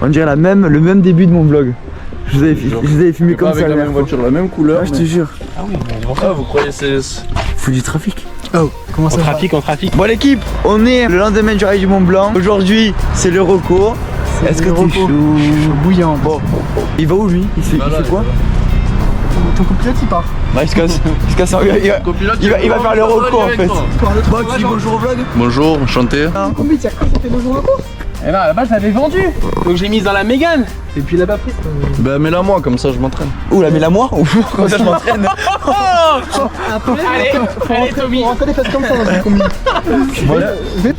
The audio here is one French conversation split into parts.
On dirait le même début de mon vlog. Je vous avais filmé comme ça. Avec la même voiture, la même couleur. Ah, je te jure. Ah oui, ah, vous croyez c'est. Faut du trafic. Oh, comment ça va? En trafic. Bon l'équipe, on est le lendemain du Rallye du Mont Blanc. Aujourd'hui, c'est le Rocco. Est-ce que t'es chaud? Bouillant. Bon, il va où lui? Il fait quoi? Ton copilote il part. Bah, il se casse. Il va faire le Rocco en fait. Bon, tu dis bonjour au vlog. Bonjour, enchanté. Combien tu as cru c'était bonjour Rocco? Eh ben à la base je l'avais vendu. Donc j'ai mise dans la Mégane. Et puis là-bas prise. Bah mets-la moi, comme ça je m'entraîne. Ouh là, mais la moi? Comme ça je m'entraîne. Allez Tommy. On fait des fesses comme ça dans une combi.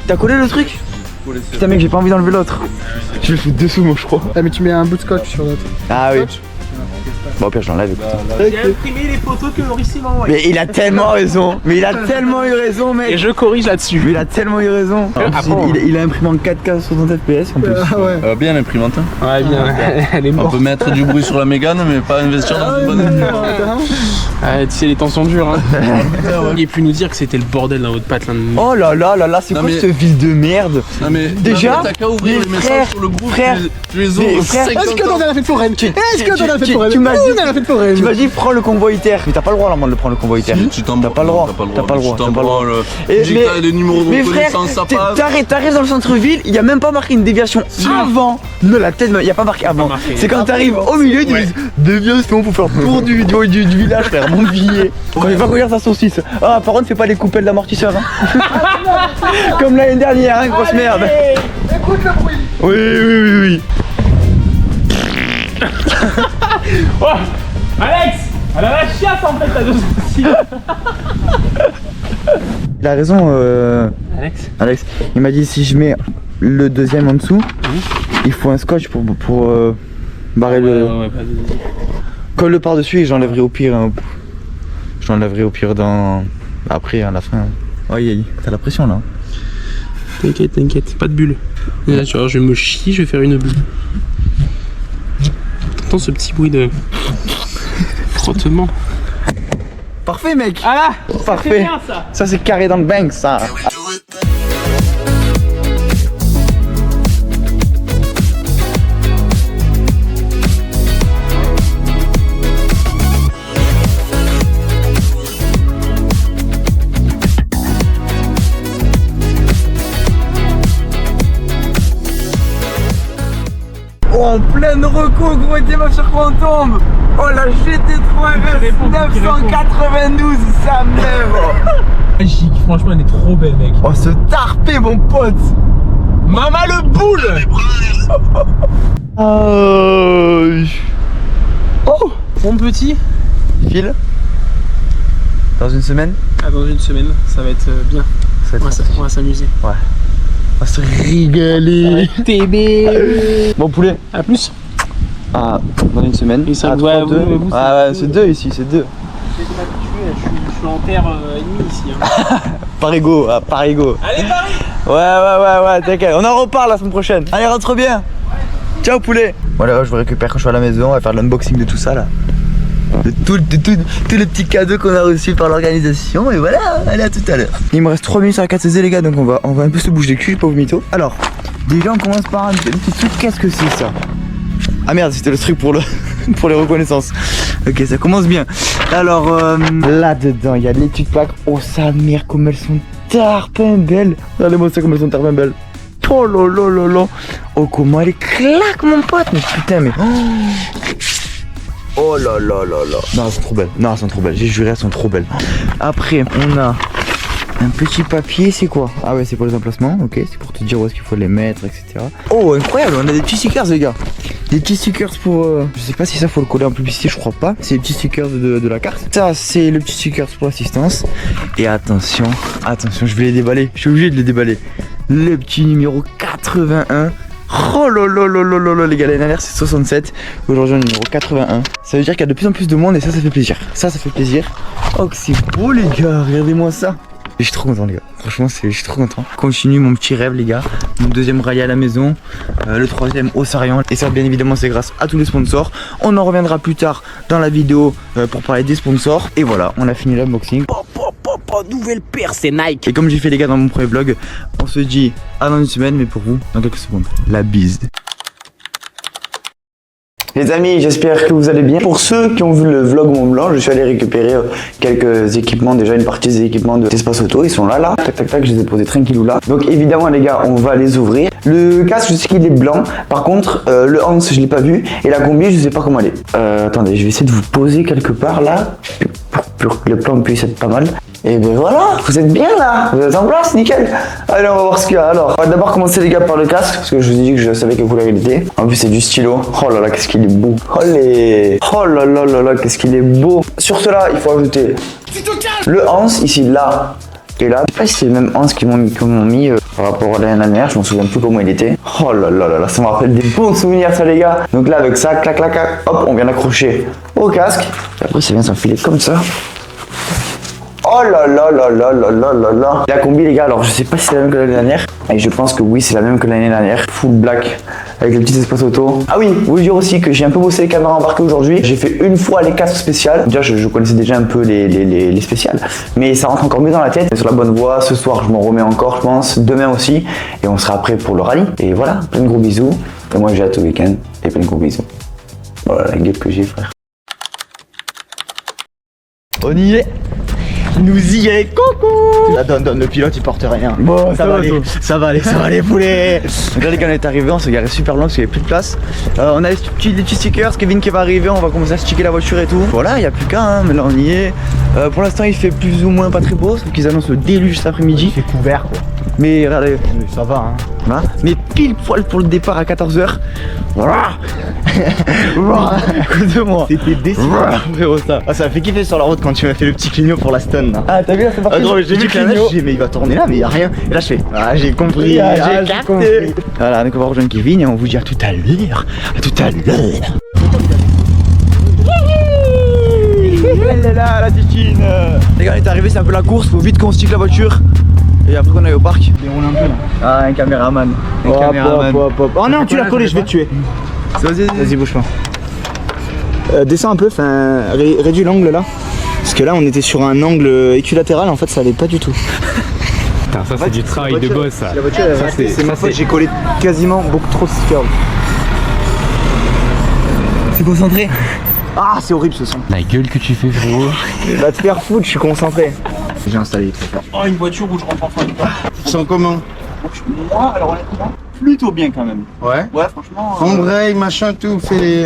T'as collé le truc? Putain mec, j'ai pas envie d'enlever l'autre. Je le fous dessous moi je crois. Ah mais tu mets un bout de scotch sur l'autre. Ah oui. Bon au pire je l'enlève, écoute. J'ai imprimé les photos que Maurice m'a envoyées. Mais il a tellement raison. Mais il a tellement eu raison mec. Et je corrige là-dessus. Mais il a tellement eu raison. Il a imprimé en 4K 60 FPS en plus. Ah ouais. Bien l'imprimante. Ouais bien, elle est On morte. peut mettre du bruit sur la Mégane, mais pas investir dans une bonne imprimante. Ah, tu sais les temps sont durs hein. Il a pu nous dire que c'était le bordel dans votre patelin de... Oh là là là là, c'est Non, quoi mais- cette ville de merde? Non mais Déjà, t'as qu'à ouvrir mais les frère, messages sur le groupe, frère, tu les mais ouvres frère, 50 Est-ce que ans. t'en as la fête foraine? Est-ce que t'en as la fête foraine? tu m'as dit- On a la fête foraine. Tu m'as dit prends le convoyitaire. Mais t'as pas le droit normalement de le prendre le convoyitaire. Tu t'en T'as pas le droit. T'as pas le droit. Tu T'as pas le droit. t'en Et- dis que t'as les numéros de Mais frère, reconnaissance, ça passe. t'arrives dans le centre-ville, il y a même pas marqué une déviation avant. Non, la tête, il y a pas marqué avant. marqué. C'est quand t'arrives au milieu, ils disent déviation pour faire le tour du village, frère, mon billet. Quand il va courir sa saucisse. Ah, par contre, fais pas les coupelles d'amortisseur. Hein. Comme l'année dernière, hein, grosse merde. Écoute le bruit. Oui. Oh Alex, elle a la chiasse en fait la deuxième. Il a raison, Alex. Il m'a dit si je mets le deuxième en dessous, il faut un scotch pour barrer le. Ouais, vas-y. Colle le par-dessus et j'enlèverai au pire. Hein. Je l'enlèverai au pire dans. Après, à la fin. Aïe, t'as la pression là. T'inquiète, pas de bulle. Et là tu vois, je vais me chier, je vais faire une bulle. T'entends ce petit bruit de frottement. Parfait, mec! Ah là, Parfait! c'est bien ça. Ça, c'est carré dans le bank, ça! Oh, en pleine reco, gros, t'es pas sur quoi on tombe! Oh, la GT3 RS 992, ça me Magique, franchement elle est trop belle mec. Oh, ce tarpé, mon pote! Maman le boule. Oh! Mon petit. File? Dans une semaine? Ah, dans une semaine, ça va être bien. Ça va être On va s'amuser. Ouais. On va se régaler! TB. Bon, poulet! A plus. Ah, dans une semaine. Et ça ah, doit- 3, 2. vous, Ah ouais, c'est 2 ici, c'est 2. Je suis en terre ennemie ici. Hein. Par ego, ah, par ego. Allez Paris. Ouais, t'inquiète. On en reparle la semaine prochaine. Allez, rentre bien. Ciao, poulet. Voilà, je vous récupère quand je suis à la maison. On va faire l'unboxing de tout ça là. De tous les petits cadeaux qu'on a reçus par l'organisation. Et voilà, allez, à tout à l'heure. Il me reste 3 minutes sur la 4 les gars, donc on va un peu se bouger le cul, pas vous mytho. Alors, déjà, on commence par un petit truc. Qu'est-ce que c'est ça? Ah merde, c'était le truc pour les reconnaissances. Ok, ça commence bien. Alors, là-dedans, il y a de l'étude plaque. Oh, sa mère, comme elles sont tarpin belles. Regardez-moi ça, comme elles sont tarpin belles. Oh là là là là. Oh, comment elle claque, mon pote. Mais putain, mais. Oh là là là là. Non, elles sont trop belles. Non, elles sont trop belles. J'ai juré, elles sont trop belles. Après, on a un petit papier. C'est quoi? Ah ouais, c'est pour les emplacements. Ok, c'est pour te dire où est-ce qu'il faut les mettre, etc. Oh, incroyable. On a des petits stickers, les gars. Des petits stickers pour... Je sais pas si ça faut le coller en publicité, je crois pas. C'est les petits stickers de la carte. Ça, c'est le petit stickers pour l'assistance. Et attention, je vais les déballer. Je suis obligé de les déballer. Le petit numéro 81. Oh là là là là là là, les gars, l'année dernière c'est 67. Aujourd'hui on est numéro 81. Ça veut dire qu'il y a de plus en plus de monde et ça fait plaisir. Ça fait plaisir. Oh que c'est beau les gars, regardez-moi ça. Je suis trop content les gars, franchement je suis trop content. Continue mon petit rêve les gars. Mon deuxième rallye à la maison, le troisième au Sarian. Et ça bien évidemment c'est grâce à tous les sponsors. On en reviendra plus tard dans la vidéo pour parler des sponsors. Et voilà, on a fini l'unboxing. Nouvelle paire, c'est Nike. Et comme j'ai fait les gars dans mon premier vlog, on se dit à dans une semaine, mais pour vous dans quelques secondes. La bise. Les amis, j'espère que vous allez bien. Pour ceux qui ont vu le vlog Mont Blanc, je suis allé récupérer quelques équipements, déjà une partie des équipements d'Espace Auto, ils sont là, tac tac tac, je les ai posés tranquillou là. Donc évidemment les gars, on va les ouvrir. Le casque, je sais qu'il est blanc, par contre le Hans, je l'ai pas vu, et la combi, je sais pas comment elle est. Attendez, je vais essayer de vous poser quelque part là, pour que le plan puisse être pas mal. Et ben voilà, vous êtes bien là, vous êtes en place, nickel. Allez, on va voir ce qu'il y a. Alors, on va d'abord commencer les gars par le casque, parce que je vous ai dit que je savais que vous l'avez été. En plus, c'est du stylo. Oh là là, qu'est-ce qu'il est beau. Oh là là là là, qu'est-ce qu'il est beau. Sur cela, il faut ajouter le Hans, ici, là et là. Je sais pas si c'est le même Hans qu'ils m'ont mis par rapport à l'année dernière, je m'en souviens plus comment il était. Oh là là là là, ça me rappelle des bons souvenirs ça les gars. Donc là, avec ça, clac clac clac, hop, on vient d'accrocher au casque. Et après, ça vient s'enfiler comme ça. Oh là là là là là là là là. La combi les gars, alors je sais pas si c'est la même que l'année dernière. Et je pense que oui, c'est la même que l'année dernière. Full black avec le petit espace auto. Ah oui, vous dire aussi que j'ai un peu bossé les caméras embarquées aujourd'hui. J'ai fait une fois les casques spéciales. Déjà je connaissais déjà un peu les spéciales. Mais ça rentre encore mieux dans la tête. Sur la bonne voie, ce soir je m'en remets encore je pense. Demain aussi. Et on sera prêt pour le rallye. Et voilà, plein de gros bisous. Et moi j'ai hâte au week-end. Et plein de gros bisous. Voilà la gueule que j'ai frère. On y est. Nous y est, coucou. Là, donne, le pilote il porte rien. Bon, ça va aller, poulet. Donc là les gars on est arrivés, on s'est garé super loin parce qu'il n'y avait plus de place. On a les petits stickers, Kevin qui va arriver, on va commencer à sticker la voiture et tout. Voilà, il n'y a plus qu'à, hein, mais là on y est. Pour l'instant il fait plus ou moins pas très beau, sauf qu'ils annoncent le déluge cet après-midi. C'est couvert quoi. Mais regardez, Ça va hein. voilà. Mais pile poil pour le départ à 14h. Voilà. Écoute-moi. C'était décevant frérot ça. Ah, ça m'a fait kiffer sur la route quand tu m'as fait le petit clignot pour la stun là. Ah t'as vu là c'est parti. J'ai dit clignot. Mais il va tourner là mais il y a rien. Et là je fais ah j'ai compris. J'ai capté. Voilà donc on va rejoindre Kevin et on vous dit à tout à l'heure. À tout à l'heure. Elle est là la titine. Les gars on est arrivé, c'est un peu la course, faut vite qu'on stick la voiture. Et après on aille au parc. Déroule un peu là. Ah un caméraman. Oh non tu l'as collé, je vais te tuer. Vas-y bouge pas. Descends un peu, réduis l'angle là. Parce que là on était sur un angle équilatéral, en fait ça allait pas du tout. Putain, ça c'est du travail de boss ça. La voiture c'est ma faute, j'ai collé quasiment beaucoup trop de curve. C'est concentré. Ah c'est horrible ce son. La gueule que tu fais frérot. Va te faire foutre, je suis concentré. J'ai installé. Oh une voiture où je rentre enfin pas. Tu sens comment? Moi alors honnêtement plutôt bien quand même. Ouais. Ouais franchement. Embraye, machin, tout, fais les.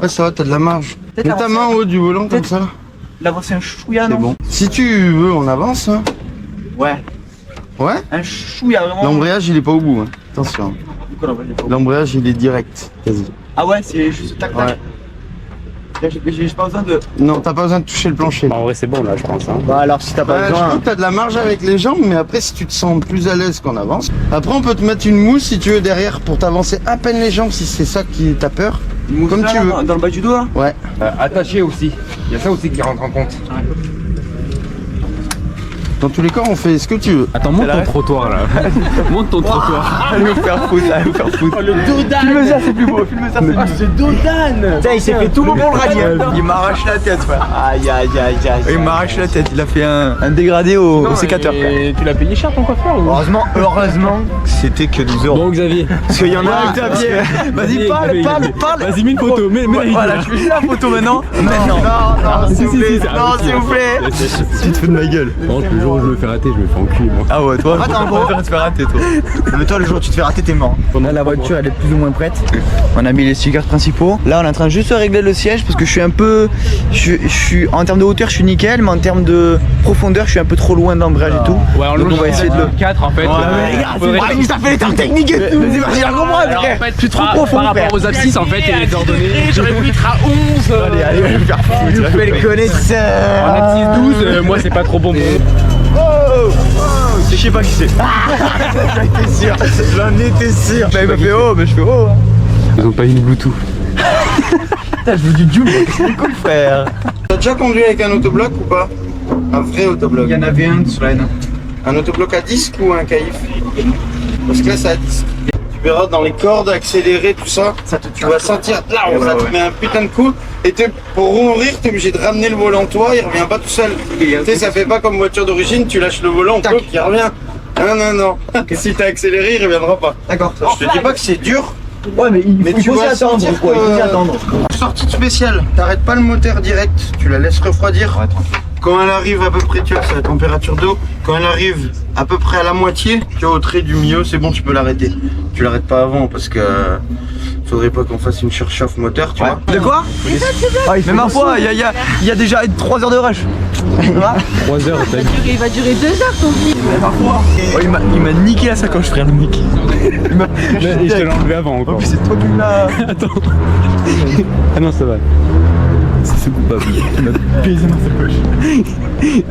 Ouais, ça va, t'as de la marge. Mets ta main en haut du volant comme ça. L'avancer un chouïa C'est non. bon. Si tu veux, on avance. Hein. Ouais. Ouais. Un chouïa vraiment. L'embrayage, il est pas au bout. Hein. Attention. L'embrayage, il est direct. Quasi. Ah ouais c'est juste tac tac. Ouais. J'ai pas besoin de. Non, t'as pas besoin de toucher le plancher. Bah, en vrai c'est bon là je pense hein. Bah alors si t'as pas Ouais, je besoin. trouve que t'as de la marge avec les jambes, mais après si tu te sens plus à l'aise qu'on avance. Après on peut te mettre une mousse si tu veux derrière pour t'avancer à peine les jambes si c'est ça qui t'a peur. Comme tu veux. Dans le bas du dos là. Ouais. Attaché aussi, il y a ça aussi qui rentre en compte. Dans tous les cas on fait ce que tu veux. Attends monte ton trottoir là. Monte ton trottoir. Allez vous faire foutre, allez vous faire foutre. Le Dodan. Filme ça c'est plus beau, filme ça c'est plus beau. C'est Dodan. Putain il s'est fait tout beau pour le rallye. Il m'arrache la tête frère. Aïe aïe aïe aïe. Il m'arrache la tête, il a fait un dégradé au sécateur. Et tu l'as payé cher ton coiffeur ou? Heureusement c'était que 12 euros. Bon Xavier. Parce qu'il y en a un Vas-y parle. Vas-y mets une photo, mets la vidéo. Voilà, je fais la photo maintenant. Non, s'il vous plaît. Non, s'il vous plaît. Tu te fous de ma gueule. Par contre, le jour où je me fais rater, je me fais enculer moi. Ah ouais, toi, Attends, on va te faire rater toi. Mais toi le jour où tu te fais rater t'es mort. Là, la voiture elle est plus ou moins prête. On a mis les stickers principaux. Là, on est en train de juste régler le siège parce que je suis un peu. Je suis en termes de hauteur, je suis nickel, mais en termes de profondeur, je suis un peu trop loin de l'embrayage et tout. Ouais, Donc on va essayer de le. 4 en fait. mais les gars, Ça fait les termes techniques et tout. Vas-y, vas-y, la comprendre, Alors, frère. en fait, Je suis trop par profond, rapport frère. aux abscisses en fait et les ordonnées. J'aurais voulu être à 11. Allez, on va le faire foutre. Tu fais le connaisseur. En abscisse 12, moi c'est pas trop bon. Je sais pas qui c'est. J'en étais sûr. J'en étais sûr. Bah, il m'a fait oh, mais je fais oh. Ils ont pas eu le Bluetooth. Putain, je veux du Joule, c'est cool, frère. T'as déjà conduit avec un autobloc ou pas? Un vrai autobloc. Il y en avait un sur la N1. Un autobloc à disque ou un caïf? Parce que là c'est à disque. Tu verras dans les cordes accélérées tout ça, tu vas sentir là où ça te met un putain de coup et pour rouvrir t'es obligé de ramener le volant toi, il revient pas tout seul. Tu sais ça fait pas comme voiture d'origine, tu lâches le volant, tac, il revient. Non. Si t'as accéléré il reviendra pas. D'accord. Je te dis pas que c'est dur, Ouais, mais Mais tu vas sentir quoi. Il faut s'y attendre. Sortie spéciale, t'arrêtes pas le moteur direct, tu la laisses refroidir. Ouais, tranquille. Quand elle arrive à peu près, tu vois, c'est la température d'eau. Quand elle arrive à peu près à la moitié, tu vois, au trait du milieu, c'est bon, tu peux l'arrêter. Tu l'arrêtes pas avant parce que faudrait pas qu'on fasse une surchauffe moteur, tu vois. De quoi? Mais ma foi, il y a déjà 3 heures de rush. 3 heures, t'as Il va durer 2 heures ton film. Oh, il m'a niqué la sacoche, frère, le mec. Et je te l'ai enlevé avant encore. C'est toi qui me l'as. Attends. Ah non, ça va. C'est coupable. Il m'a baisé ma sacoche.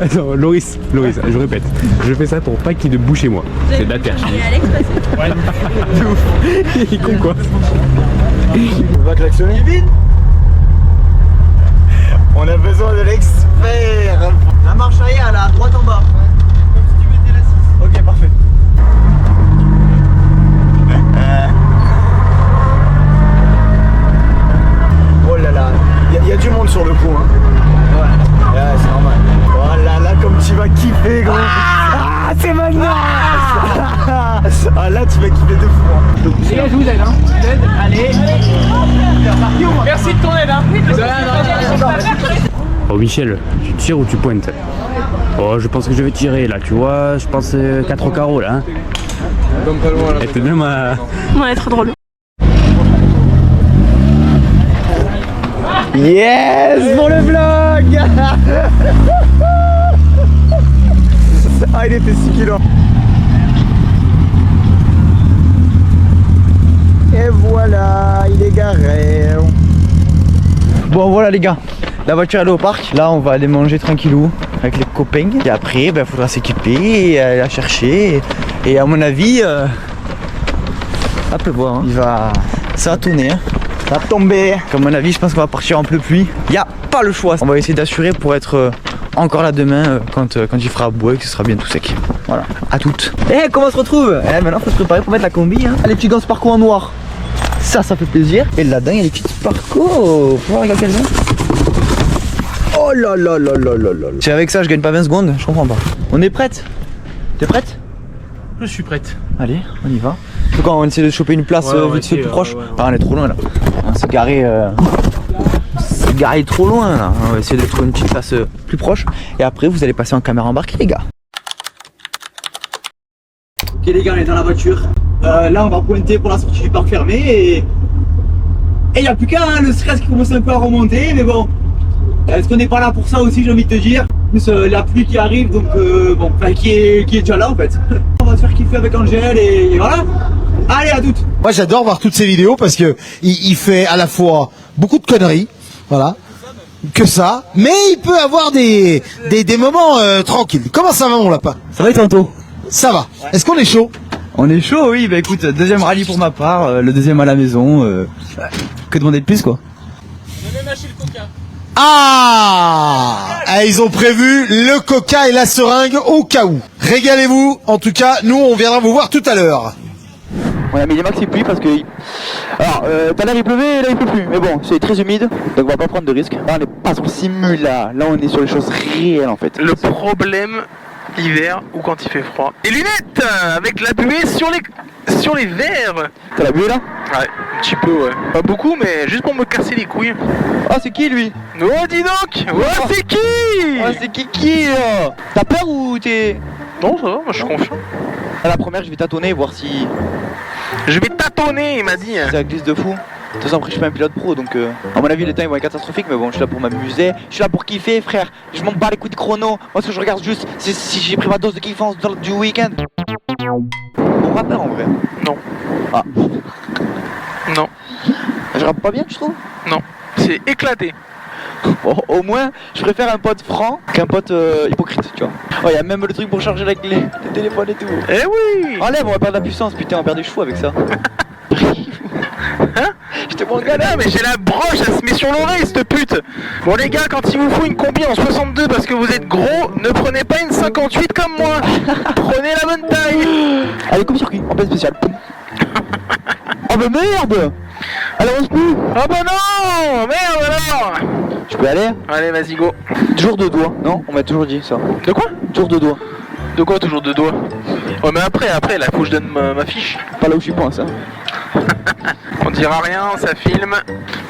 Attends, Loris, je répète. Je fais ça pour pas qu'il y ait de boue chez moi. C'est de la terre. Et Alex passé. Il est con quoi. On va klaxonner. On a besoin de l'expert. La marche arrière, là, à droite en bas. Comme si tu mettais la 6. Ok, parfait. Oh là là, il y a du monde sur le coup, hein. Ouais, c'est normal. Oh là là, comme tu vas kiffer, gros. Ah, c'est maintenant. Ah là, tu vas kiffer de fou, hein. Les gars, je vous aide, hein. Je vous aide. Allez. Merci de ton aide, hein. Oh Michel, tu tires ou tu pointes? Oh, je pense que je vais tirer là, tu vois. Je pense 4 au carreau là. Hein. Comme pas loin là. Et t'es même à... Ouais, trop drôle. Yes pour le vlog. Ah, il était 6 kilos. Et voilà, il est garé. Bon voilà les gars, la voiture elle est au parc. Là on va aller manger tranquillou avec les copains. Et après il faudra s'équiper et aller la chercher. Et à mon avis, ça peut voir, hein. Ça va tourner, hein. Ça va tomber. Comme à mon avis, je pense qu'on va partir en pluie. Il n'y a pas le choix. On va essayer d'assurer pour être encore là demain quand il fera beau et que ce sera bien tout sec. Voilà, à toutes. Eh, comment on se retrouve? Maintenant faut se préparer pour mettre la combi, hein. Ah, les petits gants Sparco en noir. Ça fait plaisir. Et là-dedans, il y a les petites Sparco. Faut voir, regarde qu'elles ont. Oh là là là là là là. Si avec ça je gagne pas 20 secondes, je comprends pas. On est prête? T'es prête? Je suis prête. Allez, on y va. En tout cas, on essaie de choper une place vite fait plus proche. Ah, on est trop loin là. On s'est garé. C'est garé trop loin là. On va essayer de trouver une petite place plus proche. Et après, vous allez passer en caméra embarquée, les gars. Ok, les gars, on est dans la voiture. Là, on va pointer pour la sortie du parc fermé. Et il n'y a plus qu'à, hein, le stress qui commence un peu à remonter. Mais bon, est-ce qu'on n'est pas là pour ça aussi, j'ai envie de te dire. Plus la pluie qui arrive, donc bon, enfin qui est déjà là en fait. On va se faire kiffer avec Angèle et voilà. Allez, à toutes. Moi, j'adore voir toutes ces vidéos parce que il fait à la fois beaucoup de conneries, voilà, que ça, mais il peut avoir des moments tranquilles. Comment ça va, mon lapin? Ça va être tantôt. Ça va. Est-ce qu'on est chaud? On est chaud, oui. Bah écoute, deuxième rallye pour ma part, le deuxième à la maison. Que demander de plus, quoi. Ah, ils ont prévu le coca et la seringue au cas où. Régalez-vous. En tout cas, nous, on viendra vous voir tout à l'heure. On a mis les maxi pluie parce que. Alors, tout à l'heure il pleuvait et là il pleut plus. Mais bon, c'est très humide, donc on va pas prendre de risques. Là, on n'est pas sur le simul là. Là, on est sur les choses réelles en fait. Le problème, hiver ou quand il fait froid. Les lunettes avec la buée sur les verres. T'as la buée là? Ouais, un petit peu, ouais. Pas beaucoup, mais juste pour me casser les couilles. Ah, c'est qui lui? Oh, dis donc. Oh, c'est qui? Ah, c'est qui là? T'as peur ou t'es. Non, ça va, moi je suis confiant. À la première, je vais tâtonner, voir si Je vais tâtonner, il m'a dit. ça glisse de fou. De toute façon, après, je suis pas un pilote pro donc à mon avis, les temps ils vont être catastrophiques, mais bon, je suis là pour m'amuser. Je suis là pour kiffer, frère. Je m'en bats les couilles de chrono. Moi, ce que je regarde juste, c'est si j'ai pris ma dose de kiffance du week-end. Bon rappeur en vrai. Non. Ah. Non. Je rappe pas bien, tu trouves? Non. C'est éclaté. Bon, au moins, je préfère un pote franc qu'un pote hypocrite, tu vois. Oh, y a même le truc pour charger les téléphones et tout. Eh oui. Enlève, on va perdre la puissance, putain, on perd des chevaux avec ça. Hein? Je te manque Non, mais j'ai la broche, elle se met sur l'oreille, cette pute. Bon les gars, quand il vous faut une combi en 62 parce que vous êtes gros, ne prenez pas une 58 comme moi. Prenez la bonne taille. Allez, comme circuit, en plein spécial. Oh bah merde. Alors on se peut. Ah bah non. Merde alors. Je peux aller? Allez, vas-y, go. Jour de doigts, non? On m'a toujours dit ça. De quoi? Jour de doigts. De quoi toujours de doigts? Ouais mais après là faut que je donne ma fiche. Pas là où je pense, hein. On dira rien, ça filme.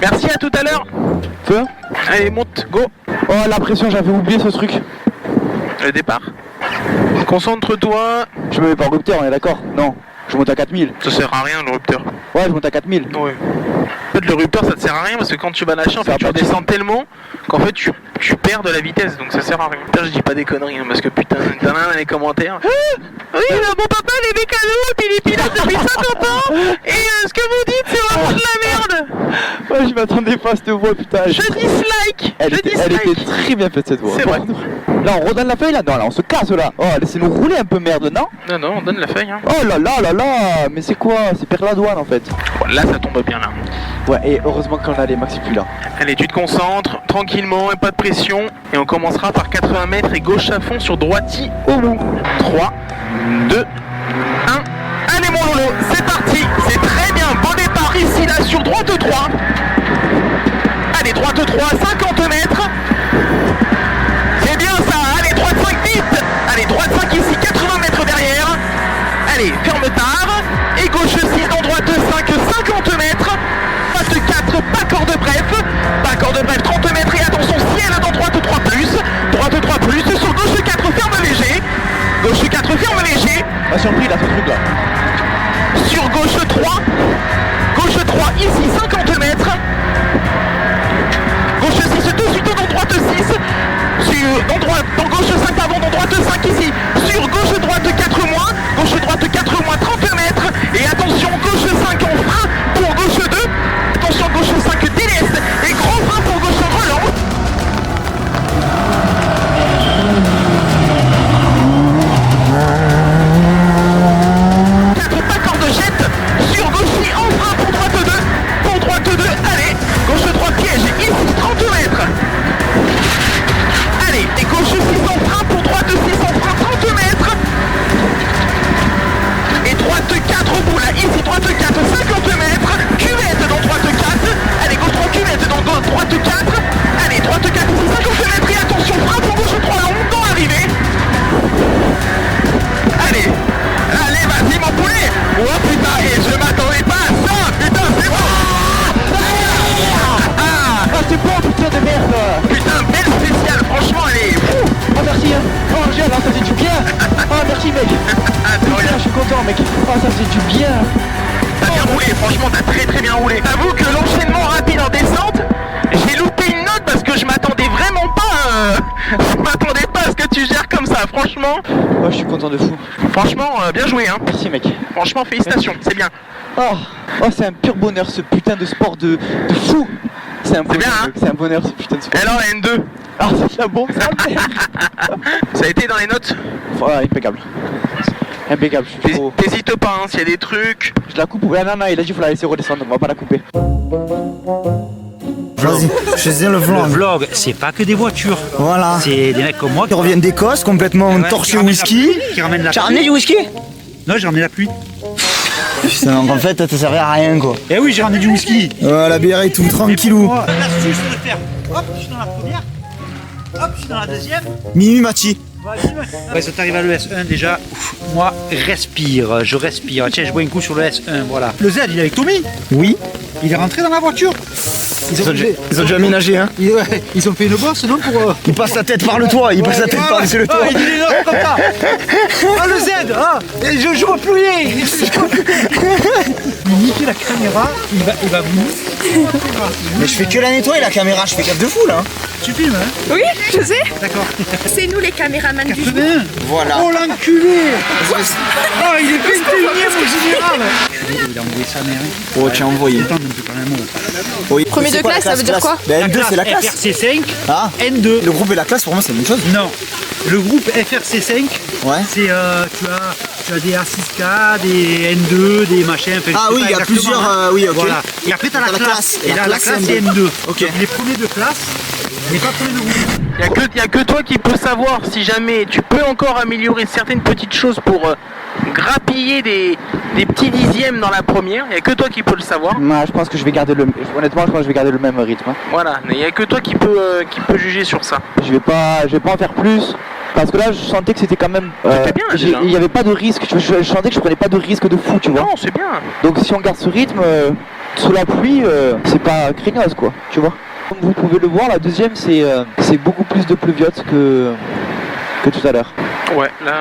Merci, à tout à l'heure. Feu. Allez, monte, go. Oh, la pression, j'avais oublié ce truc. Le départ. Concentre-toi. Je me mets pas en rupteur, on est d'accord? Non. Je monte à 4000. Ça sert à rien le rupteur. Ouais, je monte à 4000. Ouais. En fait, le rupteur ça te sert à rien parce que quand tu vas lâcher, en fait, tu redescends tellement qu'en fait tu perds de la vitesse, donc ça sert à rien. Putain, je dis pas des conneries hein, parce que putain, t'en as un dans les commentaires. Ah oui, mon papa il est mécano, puis il est pilote depuis 50 ans, et ce que vous dites c'est vraiment de la merde. Ouais, je m'attendais pas à cette voix, putain. Je dislike. Elle était très bien faite cette voix. C'est vrai. Là, on redonne la feuille là? Non, là, on se casse là. Oh, laissez-nous rouler un peu, merde, non? Non, on donne la feuille. Hein. Oh là là là là. Mais c'est quoi? C'est perdre la douane en fait. Bon, là, ça tombe bien là. Ouais, et heureusement qu'on a les maxi plus là. Allez, tu te concentres tranquillement et pas de pression. Et on commencera par 80 mètres et gauche à fond sur droiti au bout. 3, 2, 1. Allez mon Lolo, c'est parti. C'est très bien. Bon départ ici là sur droite 3. Allez, droite 3, 50 mètres. C'est bien ça. Allez, droite 5 vite. Allez, droite 5 ici, 80 mètres derrière. Allez, ferme tard. Et gauche 6 dans droite 5, 50 mètres. Droite 4, pas corde bref. Pas corde bref, 30 mètres. Et attention, ciel dans droite 3 plus. Droite 3 plus. Sur gauche 4, ferme léger. Gauche 4, ferme léger. Pas surpris là, ce truc là. Sur gauche 3. Gauche 3, ici, 50 mètres. Gauche 6, tout de suite dans droite 6. Dans gauche 5 avant, dans droite 5 ici. Sur gauche droite 4 moins. Gauche droite 4 moins, 30 mètres. Et attention, gauche 5 en frein pour gauche 2. Attention, gauche 5 délaisse. Et grand frein pour gauche relance. Pas corde jette. Sur gauche en frein pour droite 2. Pour droite 2, allez. Gauche 3 piège. Ici, 30 mètres. Allez, et gauche 6 en frein pour droite 6 en frein, 30 mètres. Et droite 4 au bout là, ici droite 4, 50 mètres. Cuvette dans droite 4. Allez, gauche 3 cuvette dans droite 4. Allez, droite 4 ici, 50 mètres. Et attention, frein pour gauche 3 long dans l'arrivée. Allez, allez, vas-y mon poulet. Oh putain, et je m'attendais pas à ça. Putain, c'est bon. Ah, c'est bon, putain de merde. Putain, belle spéciale, franchement elle est fou. Oh merci hein. Oh Angèle, ça fait du bien. Oh merci mec. Putain, je suis content mec. Oh ça fait du bien. T'as bien roulé, franchement t'as très bien roulé. T'avoue que l'enchaînement rapide en descente, j'ai loupé une note parce que je m'attendais vraiment pas. Je m'attendais pas à ce que tu gères comme ça, franchement. Oh je suis content de fou. Franchement, bien joué hein. Merci mec. Franchement, félicitations, c'est bien. Oh c'est un pur bonheur ce putain de sport de fou. C'est un bonheur, bien, hein. mec. C'est un bonheur ce putain de sport. Et alors la N2, Ah c'est la bombe ça. ça a été dans les notes. Voilà, impeccable. Impeccable, je suis trop... T'hésites pas hein, s'il y a des trucs. Je la coupe ou... Ah, non, il a dit qu'il faut la laisser redescendre, donc on va pas la couper. Vas-y, je faisais le Le vlog. vlog, c'est pas que des voitures. Voilà. C'est des mecs comme moi Qui reviennent d'Écosse, complètement torchés au whisky. qui ramènent la Tu as ramené du whisky? Non, j'ai ramené la pluie. Putain, donc en fait, ça te servait à rien quoi. Eh oui, j'ai ramené du whisky. La bière et tout, tranquillou. L'astuce de faire. Hop, je suis dans la première. Hop, je suis dans la deuxième. Mimi Mati. Ouais, ça t'arrive à l'ES1 déjà. Ouf, moi, respire, je respire. Tiens, je bois un coup sur le S1, voilà. Le Z, il est avec Tommy. Oui. Il est rentré dans la voiture. Ils ont déjà aménagé hein. Ils ont fait une bosse, non pour. Il passe la tête par le toit, il passe la tête par-dessus le toit. Il dit non, comme ça. Ah, le Z, ah, et je vois plus rien. Il niquer la caméra, il va vous. Mais je fais que la nettoyer la caméra, je fais gaffe de fou là. Tu filmes, hein? Oui, je sais. D'accord. C'est nous les caméramans du jour. 81. Voilà. Oh l'enculé. Oh, il est 21ème au général. Il a envoyé sa mère. Oh, tu as envoyé. Attends, un peu quand même. Oui. Premier C'est de quoi, classe, ça veut dire quoi? Ben, N2 c'est la classe. FRC5, Ah. N2. Le groupe et la classe pour moi c'est la même chose. Non, le groupe FRC5, Ouais. c'est tu as des A6K, des N2, des machins. Enfin, Ah je sais oui, pas il y a exactement, plusieurs. hein. Oui, ok. Voilà. Et après, tu as la classe. Et là, la classe, c'est N2. N2. Ok. Donc, les premiers de classe, mais pas premiers de groupe. Il y a que toi qui peux savoir si jamais tu peux encore améliorer certaines petites choses pour grappiller des petits dixièmes dans la première. Il y a que toi qui peux le savoir. Moi, je pense que je vais garder le... Honnêtement, je pense que je vais garder le même rythme. Hein. Voilà, mais il y a que toi qui peut juger sur ça. Je vais pas en faire plus. Parce que là, je sentais que c'était quand même. C'était bien, déjà. Il n'y avait pas de risque. Je sentais que je prenais pas de risque de fou, tu vois. Non, c'est bien. Donc si on garde ce rythme, sous la pluie, c'est pas craignos, quoi, tu vois. Comme vous pouvez le voir, la deuxième, c'est beaucoup plus de pluviote que tout à l'heure. Ouais, là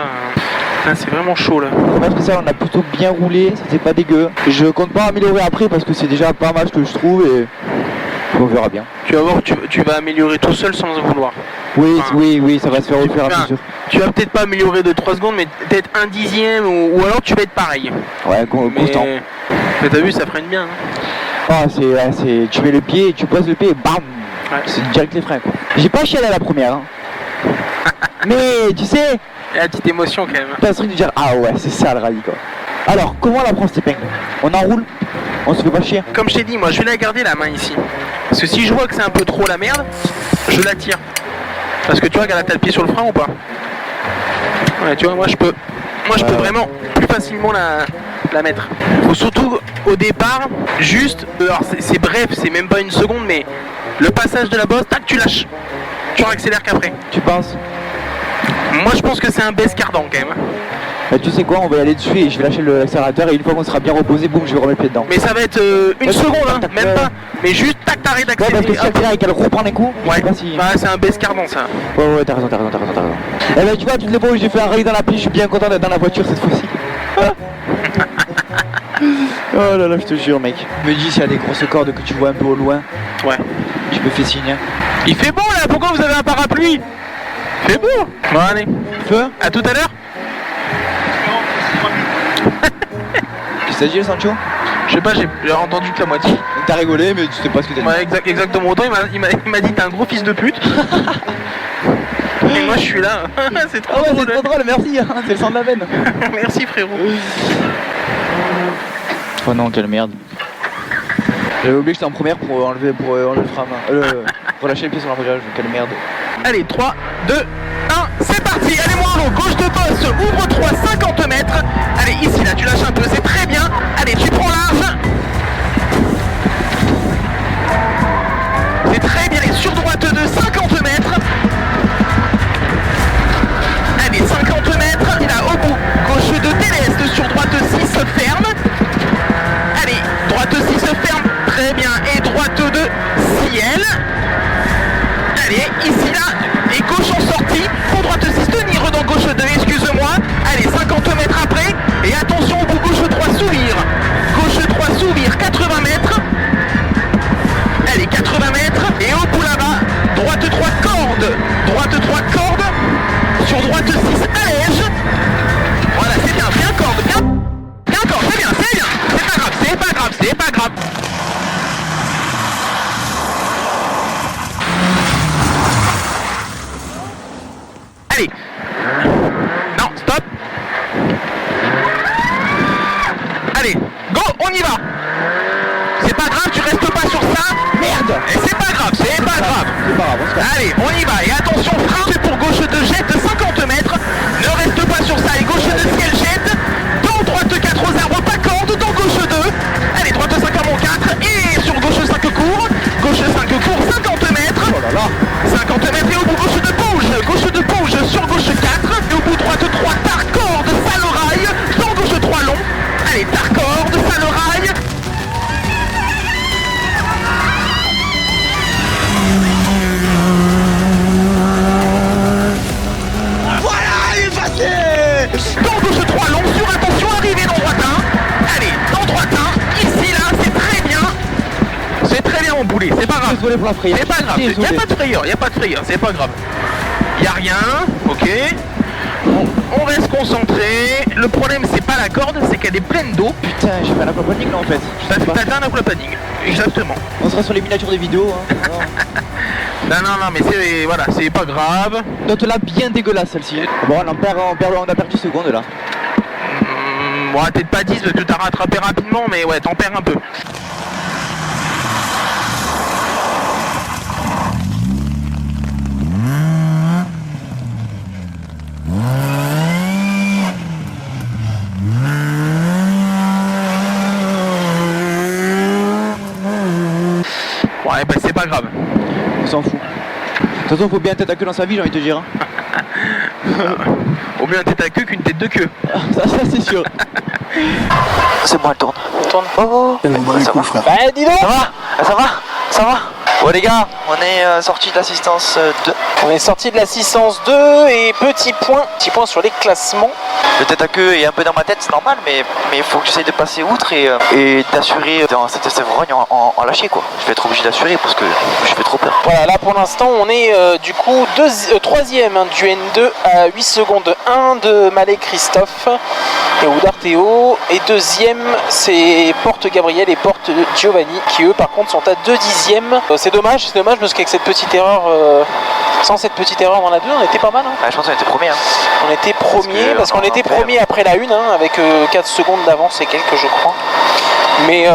c'est vraiment chaud là. Première spéciale, on a plutôt bien roulé, c'était pas dégueu. Je compte pas améliorer après parce que c'est déjà pas mal ce que je trouve et on verra bien. Tu vas voir, tu vas améliorer tout seul sans en vouloir. Oui, Enfin, oui, ça va se faire au fur et à mesure. Tu vas peut-être pas améliorer de 3 secondes, mais peut-être 1/10 ou alors tu vas être pareil. Ouais, constant. Mais t'as vu, ça freine bien. Hein. Ah, tu mets le pied, tu poses le pied et bam, c'est direct les freins, quoi. J'ai pas chialé à la première, hein. Mais tu sais, Il y a la petite émotion quand même. t'as ce truc de dire ah ouais, c'est ça le rallye, quoi. Alors, comment on la prend cette épingle? On enroule? On se fait pas chier? Comme je t'ai dit, moi je vais la garder la main ici. Parce que si je vois que c'est un peu trop la merde, je la tire. Parce que tu vois, regarde, t'as le pied sur le frein ou pas? Ouais, tu vois, moi je peux vraiment plus facilement la mettre. Faut surtout au départ, juste, alors c'est bref, c'est même pas une seconde, mais le passage de la bosse, tac, tu lâches. Tu réaccélères qu'après. Tu penses? Moi je pense que c'est un baisse cardan quand même. Bah, tu sais quoi, on va y aller dessus et je vais lâcher l'accélérateur et une fois qu'on sera bien reposé, boum, je vais remettre le pied dedans. Mais ça va être une seconde, hein, même pas. Mais juste tac, t'arrêtes Ouais, parce que d'accélérer. si j'accélère et qu'elle reprend les coups, je sais pas si... Bah, c'est un baisse cardan ça. Ouais, t'as raison. Eh ben tu vois, toutes les fois où j'ai fait un rallye dans la pluie, je suis bien content d'être dans la voiture cette fois-ci. Oh là là, je te jure, mec. Me dis s'il y a des grosses cordes que tu vois un peu au loin. Ouais. Tu me fais signe. Il fait beau là, pourquoi vous avez un parapluie? Il fait beau. Bon allez. Feu? À tout à l'heure. Qu'est-ce que t'as dit, le Sancho? Je sais pas, j'ai entendu que la moitié. Donc t'as rigolé, mais tu sais pas ce que t'as dit. Ouais, exactement. Autant il m'a dit t'es un gros fils de pute. Et moi je suis là. C'est trop Ah ouais, drôle. c'est trop drôle, merci, hein, c'est le sang de la veine. Merci frérot. Oh non, quelle merde. J'avais oublié que j'étais en première pour enlever le frein. Pour lâcher le pied sur l'embrayage, quelle merde. Allez, 3, 2, 1, c'est parti. Allez, moi en haut, gauche de bosse, ouvre 3, 50 mètres. Allez, ici, là, tu lâches un peu, c'est très bien. Allez, tu prends large. C'est très bien. Et sur droite de 50 mètres. Allez, 50 mètres. Et là, au bout, gauche de TLS, sur droite 6, ferme. Allez, droite 6 ferme. Très bien. Et droite de ciel. Allez, ici là, et gauche en sortie, pour droite 6, tenir dans gauche 2, excuse-moi. Allez, 50 mètres après, et attention au bout, gauche 3, s'ouvrir. Gauche 3, s'ouvrir, 80 mètres. Allez, 80 mètres, et au bout là-bas, droite 3, corde. Droite 3, corde. Sur droite 6, allège. Voilà, c'est bien, corde, bien corde, c'est bien. C'est pas grave. Allez. Non, stop. Allez, go, on y va. C'est pas grave, tu restes pas sur ça. Merde. Et c'est pas grave. Allez, on y va. Et attention, frein, c'est pour gauche de jette 50 mètres. Ne reste pas sur ça. Et gauche de ciel jette. Dans droite 4 aux arbres, pas corde. Dans gauche 2. Allez, droite 5 à mon 4. Et sur gauche 5 court. Gauche 5 court, 50 mètres. Oh là là. 50 mètres et au bout gauche de bouge. Gauche de bouge sur gauche 4. Et au bout droite 3, tard corde, sale rail. Dans gauche 3 long. Allez, tard corde, sale rail. Voilà, il est passé. Dans gauche 3 long, sur attention, arrivé dans droite 1. Allez, dans droite 1. Ici, là, c'est très bien. C'est très bien mon boulet, c'est pas grave. Désolé pour la frayeur. C'est pas grave, Désolé. y a pas de frayeur, c'est pas grave. Y a rien, ok. On reste concentré. Le problème c'est pas la corde, c'est qu'elle est pleine d'eau. Putain, j'ai fait un aquaplaning là en fait. T'as fait un aquaplaning, exactement. On sera sur les miniatures des vidéos. Hein. Non, mais c'est voilà, c'est pas grave. Note là bien dégueulasse celle-ci. Bon, on a perdu secondes là. Ouais, peut-être pas 10 parce que t'as rattrapé rapidement, mais ouais, t'en perds un peu. Ouais, bah c'est pas grave. On s'en fout. De toute façon, faut bien tête à queue dans sa vie, j'ai envie de te dire. Hein. Au mieux un tête à queue qu'une tête de queue. Ça c'est sûr. C'est bon, elle tourne. Elle tourne. Oh, Ça va. Bah dis donc. Ça va. Bon les gars, on est sortis de l'assistance 2. On est sortis de l'assistance 2 et petit point sur les classements. Le tête à queue est un peu dans ma tête, c'est normal, mais il faut que j'essaye de passer outre et d'assurer dans cette Sevrogne en lâcher quoi. Je vais être obligé d'assurer parce que je fais trop peur. Voilà, là pour l'instant on est du coup 3ème du N2 à 8 secondes 1 de Malé Christophe et Oudar Théo. Et 2ème c'est Porte Gabriel et Porte Giovanni qui eux par contre sont à 2 dixièmes. C'est dommage parce qu'avec cette petite erreur, sans cette petite erreur dans la 2, on était pas mal. Hein. Je pense qu'on était premier. Hein. On était premier parce qu'on était premier après la 1 avec 4 secondes d'avance et quelques je crois. Mais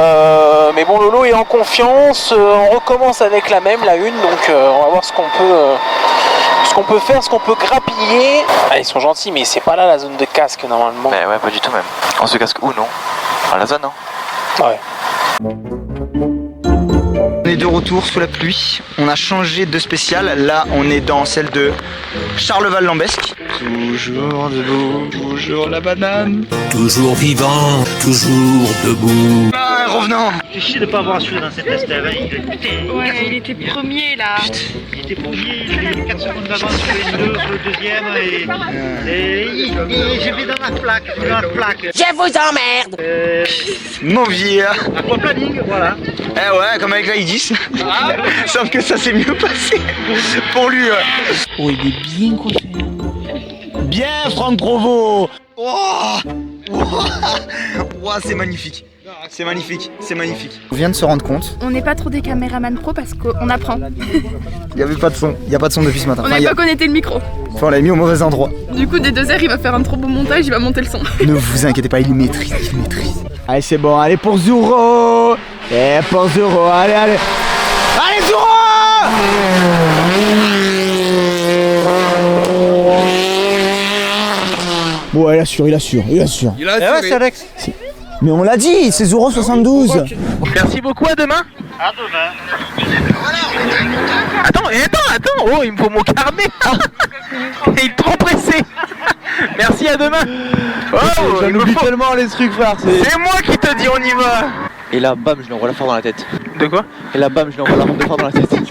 bon, Lolo est en confiance, on recommence avec la 1, donc on va voir ce qu'on peut faire, ce qu'on peut grappiller. Ah, ils sont gentils, mais c'est pas là la zone de casque normalement. Mais ouais, pas du tout même. On se casque où non? À la zone non? Ouais. On est de retour sous la pluie, on a changé de spécial, là on est dans celle de Charleval-Lambesque. Toujours debout, toujours la banane. Toujours vivant, toujours debout. Ah, un revenant. C'est chier de pas avoir assuré dans cette test. Ouais, il était premier là. Il était premier, il avait 4 secondes d'avance sur les deux, sur le deuxième et j'ai vu dans la plaque. Je vous emmerde. Mon vieux. Aquaplaning, voilà. Eh ouais, comme avec la I10. Sauf que ça s'est mieux passé pour lui. Oh, il est bien coiffé. Bien, Franck Provo. Oh, c'est magnifique. C'est magnifique. On vient de se rendre compte. On n'est pas trop des caméramans pro parce qu'on apprend. Il n'y avait pas de son. Il n'y a pas de son depuis ce matin. On n'a pas connecté le micro. Enfin, on l'a mis au mauvais endroit. Du coup, dès 2 heures, il va faire un trop beau montage, il va monter le son. Ne vous inquiétez pas, il maîtrise. Allez, c'est bon, allez pour Zuro. Et pour Zuro, allez. Allez, Zuro. Bon, il assure. c'est Alex. Mais on l'a dit, c'est Zuro 72. Merci beaucoup, à demain. À demain. Attends, oh, il me faut mon carnet. Et il est trop pressé. Merci, à demain. Oh, J'en oublie tellement les trucs, frère. C'est moi qui te dis on y va. Et là, bam, je lui envoie la force dans la tête. De quoi? Et là, bam, je lui envoie la rampe de force dans la tête. Je sais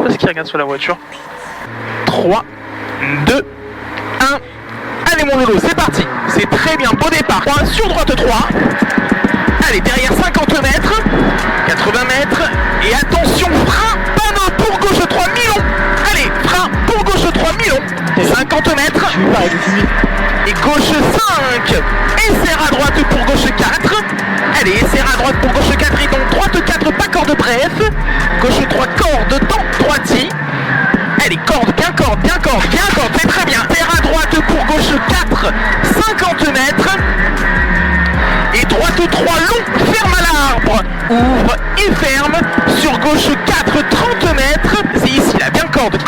pas ce qu'il regarde sur la voiture. 3, 2, 1. Allez mon Lolo, c'est parti. C'est très bien, beau départ. Sur droite 3. Allez, derrière 50 mètres, 80 mètres. Et attention, frein, panneau pour gauche 3, Milon. Allez, frein pour gauche 3, Milon. 50 mètres. Et gauche 5. Et serre à droite pour gauche 4. Allez, serre à droite pour gauche 4. Et donc droite 4, pas corde bref. Gauche 3, corde, temps, droiti. Allez, corde, bien corde, c'est très bien. Serre à droite pour gauche 4, 50 mètres. Et droite 3, long, ferme à l'arbre. Ouvre et ferme. Sur gauche 4, 30 mètres. C'est ici, là, bien corde.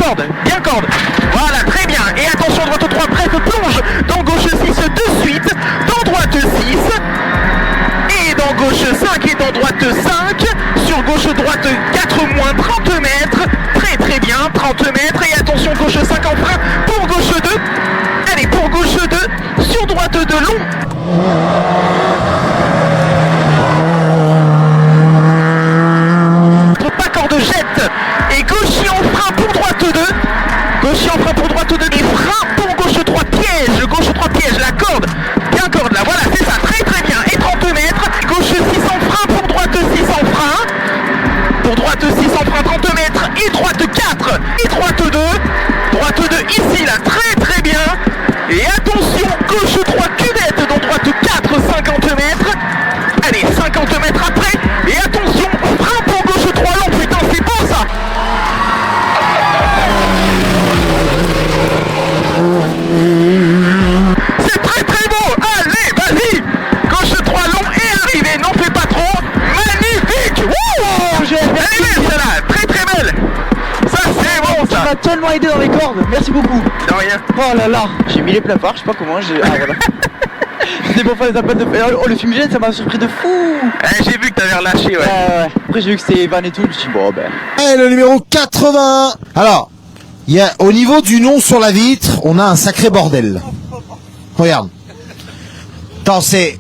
Voilà, très bien. Et attention, droite 3, bref, plonge. Dans gauche 6 de suite. Dans droite 6. Et dans gauche 5 et dans droite 5. Sur gauche droite 4 moins 30 mètres. Très bien, 30 mètres. Et attention, gauche 5 en frein pour gauche 2. Allez, pour gauche 2. Sur droite 2, long. Pas corde jette. Et gaucher en frein pour droite 2. Gaucher en frein pour droite 2. Et frein pour gauche 3, piège. Gauche 3, piège, la corde. Bien corde là, voilà, c'est ça, très bien. Et 30 mètres. Gauche 6 en frein pour droite 6 en frein. Pour droite 6 en frein, 30 mètres. Et droite 4. Et droite 2. Droite 2 ici là, très bien. Et attention, gauche 3, cuvette. Dans droite 4, 50 mètres. Allez, 50 mètres après. Et attention, frein pour gauche 3 long. Putain, c'est beau ça. C'est très beau. Allez, vas-y. Gauche 3 long et arrivé. N'en fais pas trop. Magnifique. Wouh. Elle est belle celle-là. Très belle. Ça c'est bon ça. Ça m'a tellement aidé dans les cordes. Merci beaucoup. De rien. Oh là là. J'ai mis les plafards, je sais pas comment. Ah voilà. C'était pour faire des appels de... Oh, le fumigène, ça m'a surpris de fou. J'ai vu que t'avais relâché, ouais. Après j'ai vu que c'était Van et tout, je me suis dit bon ben... Et le numéro 80. Alors, Au niveau du nom sur la vitre, on a un sacré bordel. Regarde. Attends, c'est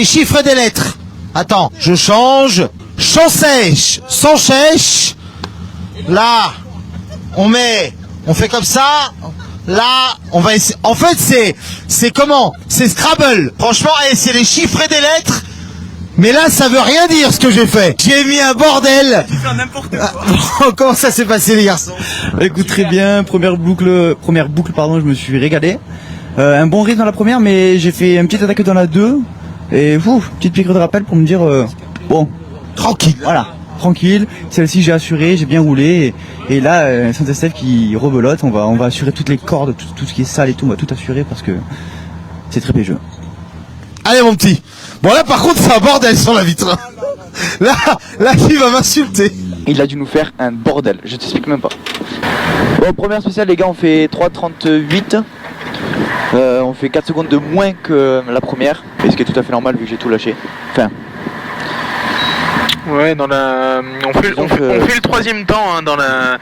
chiffre des lettres. Attends, je change. Champ sèche, sans sèche. Là, on fait comme ça. Là, on va essayer. En fait, c'est comment? C'est Scrabble. Franchement, c'est les chiffres et des lettres. Mais là, ça veut rien dire ce que j'ai fait. J'ai mis un bordel. Tu fais n'importe quoi. Comment ça s'est passé, les garçons? Écoute, très bien. Première boucle, pardon, je me suis régalé. Un bon rythme dans la première, mais j'ai fait une petite attaque dans la 2. Et petite piqûre de rappel pour me dire, bon, tranquille. Voilà, tranquille. Celle-ci, j'ai assuré, j'ai bien roulé. Et là, Saint-Estève qui rebelote, on va assurer toutes les cordes, tout ce qui est sale et tout, on va tout assurer parce que c'est très péjeux. Allez, mon petit. Bon, là, par contre, c'est un bordel sur la vitre. Là, il va m'insulter. Il a dû nous faire un bordel, je t'explique même pas. Bon, première spéciale, les gars, on fait 3,38. On fait 4 secondes de moins que la première, et ce qui est tout à fait normal vu que j'ai tout lâché. Enfin. Ouais, on fait le troisième temps hein, dans la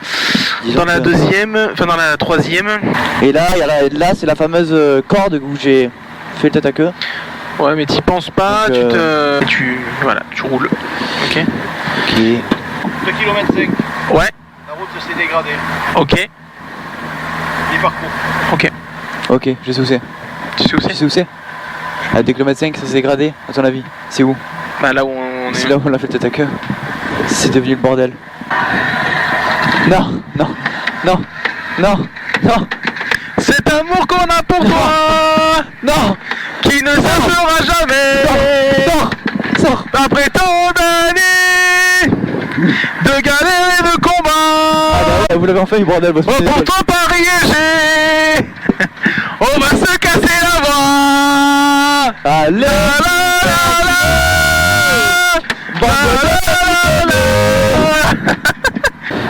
deuxième, enfin dans la troisième. Et là, c'est la fameuse corde où j'ai fait le tête à queue. Ouais, mais t'y penses pas, donc, tu roules. Ok. 2 km 5. Ouais. La route s'est dégradée. Ok. Les parcours. Ok. Ok, je sais où c'est. Tu sais où c'est? Tu sais où c'est? À 2 km 5, ça s'est dégradé, à ton avis? C'est où? Bah là où on est. C'est là où on a fait le tête à queue. C'est devenu le bordel. Non. Cet amour qu'on a pour toi. Non. Qui ne s'achèvera jamais. Sors. Après tant d'années de galères et de combats. Ah bah, vous l'avez enfin eu bordel. Pour toi Paris et G. On va se casser la voix. Allez.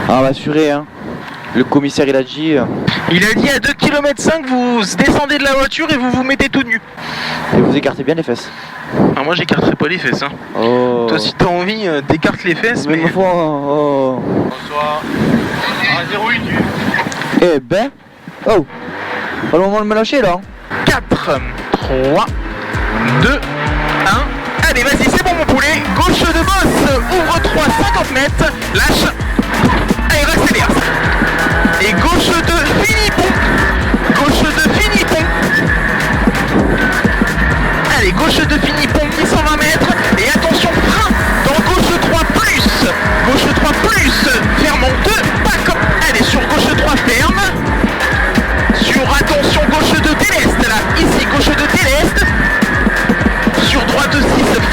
On va assurer hein. Le commissaire il a dit. Il a dit à 2 km 5 vous descendez de la voiture et vous vous mettez tout nu. Et vous écartez bien les fesses. Ah, moi j'écarterai pas les fesses hein. Oh. Toi si t'as envie t'écartes les fesses mais... Oh. Bonsoir. Ah, 08 tu. Eh ben. Oh. Pas le moment de me lâcher là. 4, 3, 2, 1. Allez vas-y c'est bon mon poulet. Gauche de bosse, ouvre 3, 50 mètres. Lâche. Allez accélère. Et gauche de Philippon. Allez, gauche de Philippon, 120 mètres. Et attention, frein dans gauche 3 plus. Gauche 3 plus. Ferme en 2. Back. Allez, sur gauche 3, ferme. Sur, attention, gauche de déleste, là. Ici, gauche de déleste. Sur droite 6,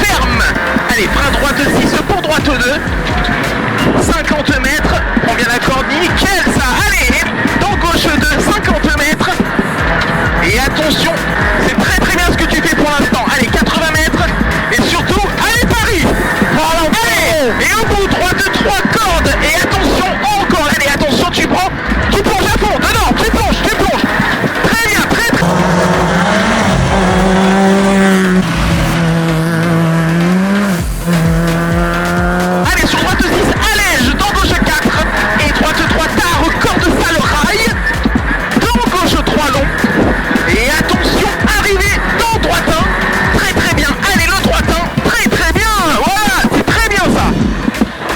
ferme. Allez, frein droite 6 pour droite 2. 50 mètres. On vient la corde, nickel ça. Allez, dans gauche 2, 50 mètres. Et attention, c'est très très bien ce que tu fais pour l'instant. Allez, 80 mètres. Et surtout, allez Paris. Voilà, allez. Et au bout, droite 3 cordes. Et attention, encore. Allez, attention, tu plonges à fond. Non, tu plonges. Très bien, très. Allez, sur droite 6, allège. Dans gauche 4. Et droite 3, tard, corde sale rail. Dans gauche 3 long. Et attention, arrivé dans droite 1. Très très bien. Allez, le droite 1. Très très bien. Voilà, c'est très bien ça.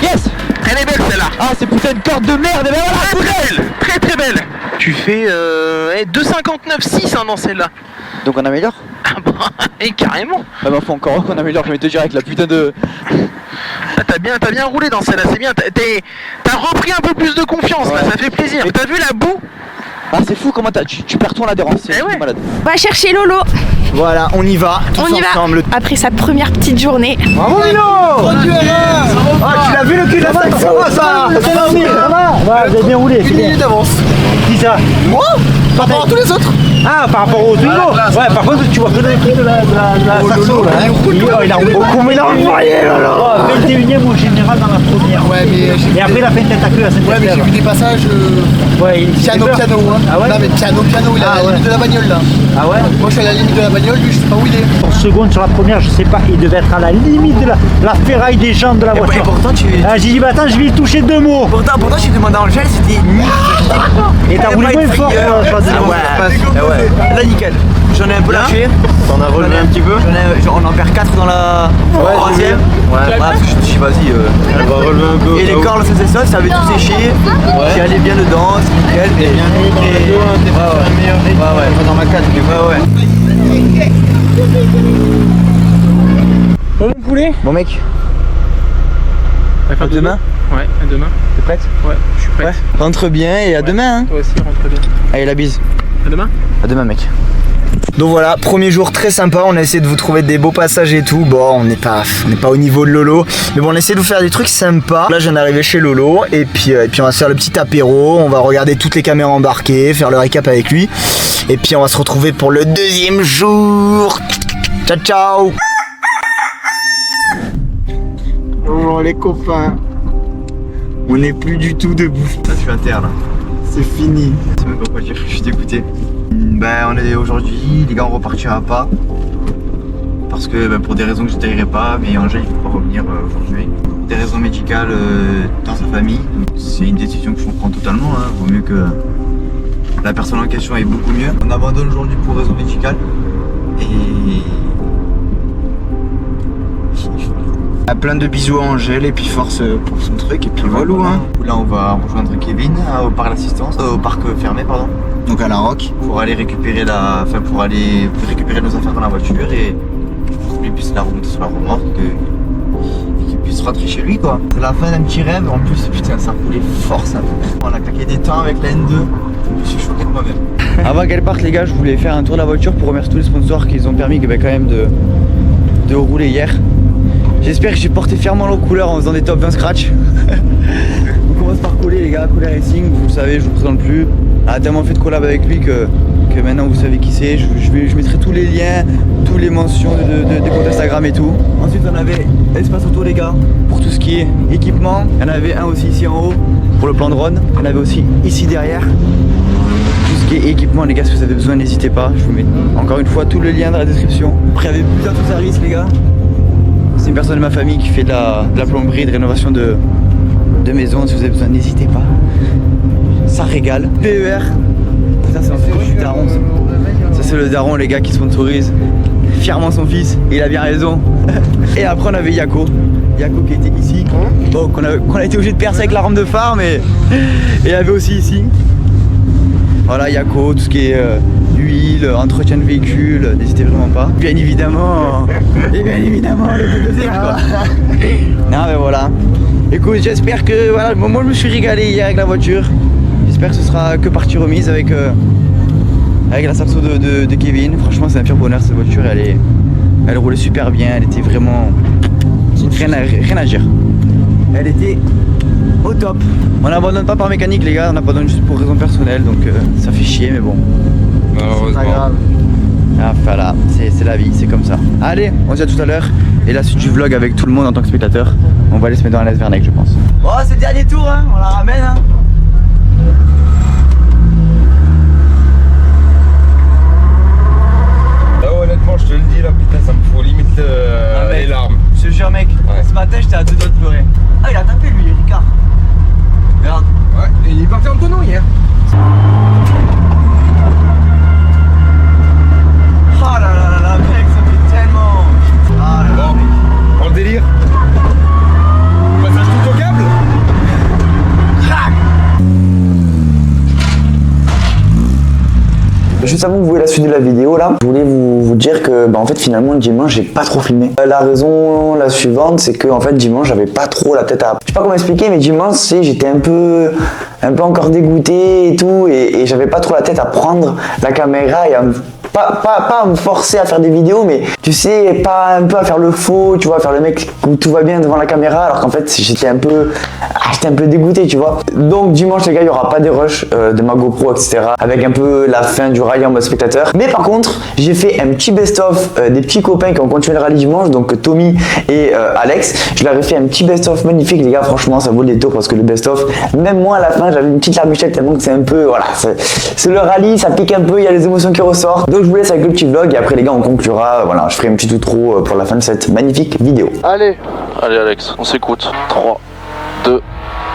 Yes. Elle est belle celle-là. Ah c'est putain de corde de merde. Mais voilà, très très belle. Très très belle. Tu fais 2,59,6 hein, dans celle-là. Donc on améliore. Ah bah, et carrément. Ah bah faut encore qu'on améliore, je vais te dire avec la putain de... Ah, t'as bien roulé dans celle-là, c'est bien. T'as repris un peu plus de confiance là, ça fait plaisir. Et t'as vu la boue? Ah c'est fou comment tu perds ton adhérence, c'est malade. On va chercher Lolo. Voilà, on y va. Tous ensemble. Après sa première petite journée. Bravo Mino. Tu l'as vu le cul de la sac, ça va ça. Ça va, vous avez bien roulé. Une minute d'avance. Qui ça? Moi? Par rapport à tous les autres. Ah, par rapport au Twingo. Ouais, par contre, tu vois que les prix de la Saxo, là. Il a roulé. Comment il a envoyé là? 21ème au général dans la première. Ouais, mais Et après, il a fait une tête à queue à Saint-Etienne. ouais, mais j'ai vu des passages Ouais, il piano, fait peur. hein. Ah ouais? Non, mais piano, il a la limite de la bagnole là. Ah ouais? Moi, je suis à la limite de la bagnole, lui, je sais pas où il est. En seconde sur la première, je sais pas, il devait être à la limite de la ferraille des jambes de la voiture. Et pourtant, Ah, j'ai dit, bah attends, je vais y toucher 2 mots. pourtant, j'ai demandé à Angèle, c'était Et t'as roulé moins fort, je pense. ouais. Là, nickel. J'en ai un peu lâché. T'en as relevé un petit peu? On en perd 4 dans la troisième. Ouais, parce que je me suis dit, vas-y. Elle va relever un peu. Et les cordes, ça avait tout séché. J'y allais bien dedans, c'est nickel. Et Ouais, dans ma 4. ouais. Bon, mon poulet. Bon, mec, À demain. Ouais, à demain. T'es prête? Ouais, je suis prêt. Ouais. Rentre bien et à demain. Hein. Toi aussi, rentre bien. Allez, la bise. À demain. À demain, mec. Donc voilà, premier jour très sympa, on a essayé de vous trouver des beaux passages et tout. Bon, on n'est pas au niveau de Lolo, mais bon, on essaie de vous faire des trucs sympas. Là, je viens d'arriver chez Lolo et puis on va se faire le petit apéro, on va regarder toutes les caméras embarquées, faire le récap avec lui. Et puis on va se retrouver pour le deuxième jour. Ciao, ciao. Oh les copains, on n'est plus du tout debout. Là, je suis à terre là. C'est fini. Je sais même pas quoi dire, je suis dégoûté. Ben on est aujourd'hui, les gars on repartira pas. Parce que pour des raisons que je ne tairai pas, mais Angèle il faut pas revenir aujourd'hui. Des raisons médicales dans sa famille. C'est une décision que je comprends totalement, hein. Vaut mieux que la personne en question est beaucoup mieux. On abandonne aujourd'hui pour raison médicale. Et plein de bisous à Angèle et puis force pour son truc et puis voilà hein. Là on va rejoindre Kevin au parc d'assistance, au parc fermé pardon. Donc à la Roque pour aller récupérer pour aller récupérer nos affaires dans la voiture et pour qu'il puisse la remonter sur la remorque et qu'il puisse rentrer chez lui quoi. C'est la fin d'un petit rêve en plus putain ça roulait fort ça. On a claqué des temps avec la N2. Je suis choqué de moi-même. Avant qu'elle parte les gars, je voulais faire un tour de la voiture pour remercier tous les sponsors qui ont permis quand même de rouler hier. J'espère que j'ai porté fièrement leur couleur en faisant des top 20 scratch. On commence par Collet les gars, Collet Racing, vous le savez, je vous présente plus. On a tellement fait de collab avec lui que maintenant vous savez qui c'est. Je mettrai tous les liens, toutes les mentions des comptes Instagram et tout. Ensuite on avait Espace Auto les gars, pour tout ce qui est équipement. Il y en avait un aussi ici en haut, pour le plan drone. Il y en avait aussi ici derrière. Tout ce qui est équipement les gars, si vous avez besoin n'hésitez pas. Je vous mets encore une fois tout le lien dans la description. Après il y avait plusieurs services les gars. C'est une personne de ma famille qui fait de la plomberie, de rénovation de maison. Si vous avez besoin, n'hésitez pas. Ça régale. PER. Ça c'est un peu daron. Ça c'est le daron les gars qui sponsorise fièrement son fils. Et il a bien raison. Et après on avait Yako. Yako qui était ici. Bon, qu'on a été obligé de percer avec la rampe de phare, mais il y avait aussi ici. Voilà Yako, tout ce qui est huile, entretien de véhicule, n'hésitez vraiment pas. Bien évidemment, le bulldozer quoi. Non mais voilà. Écoute, j'espère que voilà, moi je me suis régalé hier avec la voiture. J'espère que ce sera que partie remise avec la Saxo de Kevin. Franchement c'est un pur bonheur cette voiture, elle roulait super bien, elle était vraiment rien à dire. Elle était au top. On n'abandonne pas par mécanique les gars, on abandonne juste pour raison personnelle donc ça fait chier mais bon. C'est pas grave. Ah, voilà, c'est la vie, c'est comme ça. Allez, on se dit à tout à l'heure. Et la suite du vlog avec tout le monde en tant que spectateur. On va aller se mettre dans la Vernec je pense. Oh c'est le dernier tour hein, on la ramène hein. Là honnêtement je te le dis là putain ça me fout limite les larmes. Je te jure mec, ce matin j'étais à 2 doigts de pleurer. Ah il a tapé lui Ricard. Regarde. Ouais, et il est parti en tonneau hier. Oh là là là là mec, ça fait tellement. Ah là là. Bon, prends le délire. Passage tout au câble. Juste avant que vous voyez la suite de la vidéo là, je voulais vous dire que en fait finalement dimanche j'ai pas trop filmé. La raison la suivante c'est que en fait dimanche j'avais pas trop la tête à... Je sais pas comment expliquer mais dimanche j'étais un peu encore dégoûté et tout et j'avais pas trop la tête à prendre la caméra et à me pas à me forcer à faire des vidéos, mais tu sais, pas un peu à faire le faux, tu vois, faire le mec où tout va bien devant la caméra, alors qu'en fait j'étais un peu dégoûté, tu vois. Donc dimanche les gars, il n'y aura pas des rushs de ma GoPro, etc. avec un peu la fin du rallye en mode spectateur. Mais par contre, j'ai fait un petit best-of des petits copains qui ont continué le rallye dimanche, donc Tommy et Alex. Je leur ai fait un petit best-of magnifique les gars, franchement ça vaut le détour parce que le best-of, même moi à la fin j'avais une petite larmichette tellement que c'est un peu, voilà, c'est le rallye, ça pique un peu, il y a les émotions qui ressortent. Donc je vous laisse avec le petit vlog et après les gars on conclura, voilà, je ferai un petit outro pour la fin de cette magnifique vidéo. Allez Alex, on s'écoute. 3, 2,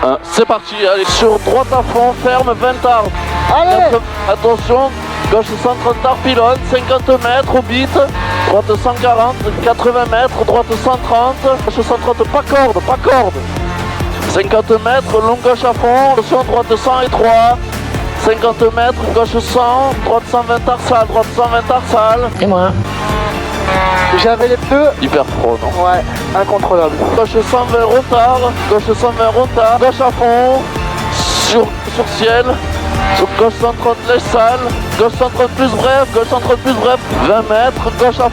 1, c'est parti. Allez, sur droite à fond, ferme 20 arbres. Allez, attention, gauche 130 arbres, pylône, 50 mètres au beat, droite 140, 80 mètres, droite 130, gauche 130, pas corde. 50 mètres, long gauche à fond, attention, droite 100 et 3. 50 mètres, gauche 100, droite 120 tarsales, droite 120 tarsales. Et moi j'avais les pneus hyper pro, non? Ouais, incontrôlable. Gauche 120 retard, gauche 120 retard, gauche à fond, sur ciel, sur gauche 130 lèche sale, gauche 130 plus bref, gauche 130 plus bref, 20 mètres, gauche à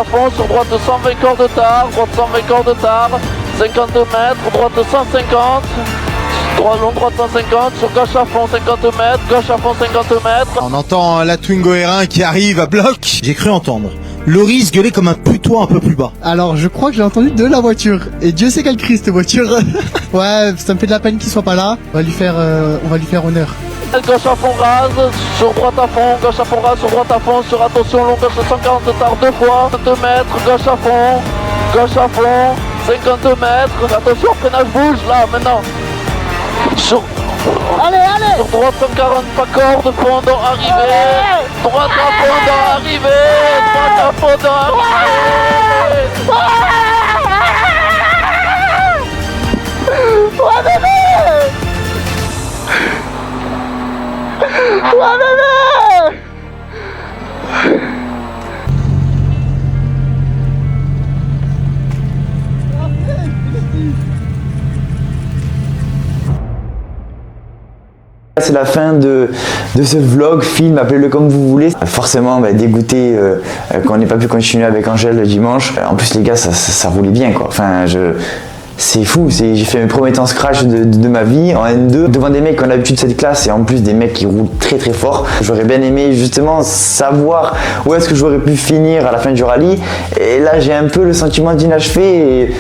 fond, sur droite 120 corps de tard, droite 120 corps de tard, 50 mètres, droite 150. Droite 150, sur gauche à fond 50 mètres, gauche à fond 50 mètres. On entend la Twingo R1 qui arrive à bloc. J'ai cru entendre Loris gueuler comme un putois un peu plus bas. Alors je crois que j'ai entendu de la voiture. Et Dieu sait qu'elle crie cette voiture. Ouais, ça me fait de la peine qu'il soit pas là. On va lui faire honneur. Gauche à fond rase, sur droite à fond, gauche à fond rase, sur droite à fond, sur attention long gauche 140 tard 2 fois, 50 mètres, gauche à fond, 50 mètres, attention freinage bouge là maintenant. Allez sur droite 140 pas corde, fondant arrivé, droite à fondant arrivé, droite à fondant arrivé. Ouais bébé. Ouais bébé. C'est la fin de ce vlog, film, appelez-le comme vous voulez. Forcément dégoûté qu'on n'ait pas pu continuer avec Angèle le dimanche. En plus les gars ça roulait bien quoi. Enfin c'est fou, j'ai fait mes premiers temps scratch de ma vie en N2 devant des mecs qui ont l'habitude de cette classe et en plus des mecs qui roulent très très fort. J'aurais bien aimé justement savoir où est-ce que j'aurais pu finir à la fin du rallye et là j'ai un peu le sentiment d'inachevé et...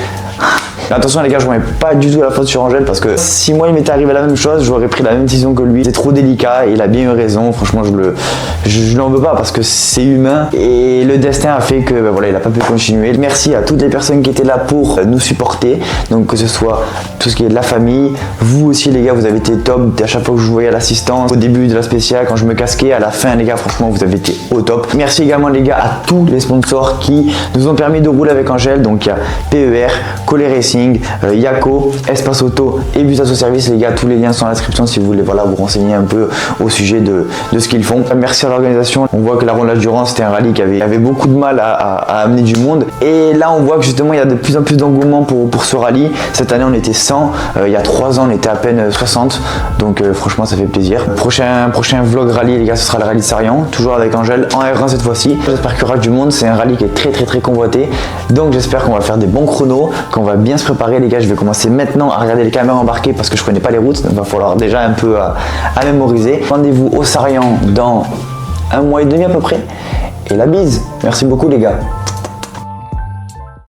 Attention les gars, je ne remets pas du tout la faute sur Angèle parce que si moi il m'était arrivé la même chose, j'aurais pris la même décision que lui. C'est trop délicat et il a bien eu raison. Franchement, je l'en veux pas parce que c'est humain et le destin a fait que voilà, il a pas pu continuer. Merci à toutes les personnes qui étaient là pour nous supporter. Donc que ce soit tout ce qui est de la famille, vous aussi les gars, vous avez été top. À chaque fois que je vous voyais à l'assistance, au début de la spéciale, quand je me casquais, à la fin les gars, franchement vous avez été au top. Merci également les gars à tous les sponsors qui nous ont permis de rouler avec Angèle. Donc il y a PER, Collet Racing, Yako, Espace Auto et Bus Auto Service les gars, tous les liens sont dans la description si vous voulez vous renseigner un peu au sujet de ce qu'ils font. Merci à l'organisation, on voit que la Ronde Durand c'était un rallye qui avait beaucoup de mal à amener du monde et là on voit que justement il y a de plus en plus d'engouement pour ce rallye. Cette année on était 100, il y a 3 ans on était à peine 60, donc franchement ça fait plaisir. Prochain vlog rallye les gars, ce sera le rallye de Sarian, toujours avec Angèle en R1 cette fois-ci. J'espère qu'il y aura du monde, c'est un rallye qui est très convoité, donc j'espère qu'on va faire des bons chronos, qu'on va bien se préparer les gars. Je vais commencer maintenant à regarder les caméras embarquées parce que je connais pas les routes, donc il va falloir déjà un peu à mémoriser. Rendez-vous au Sarian dans 1 mois et demi à peu près et la bise. Merci beaucoup les gars.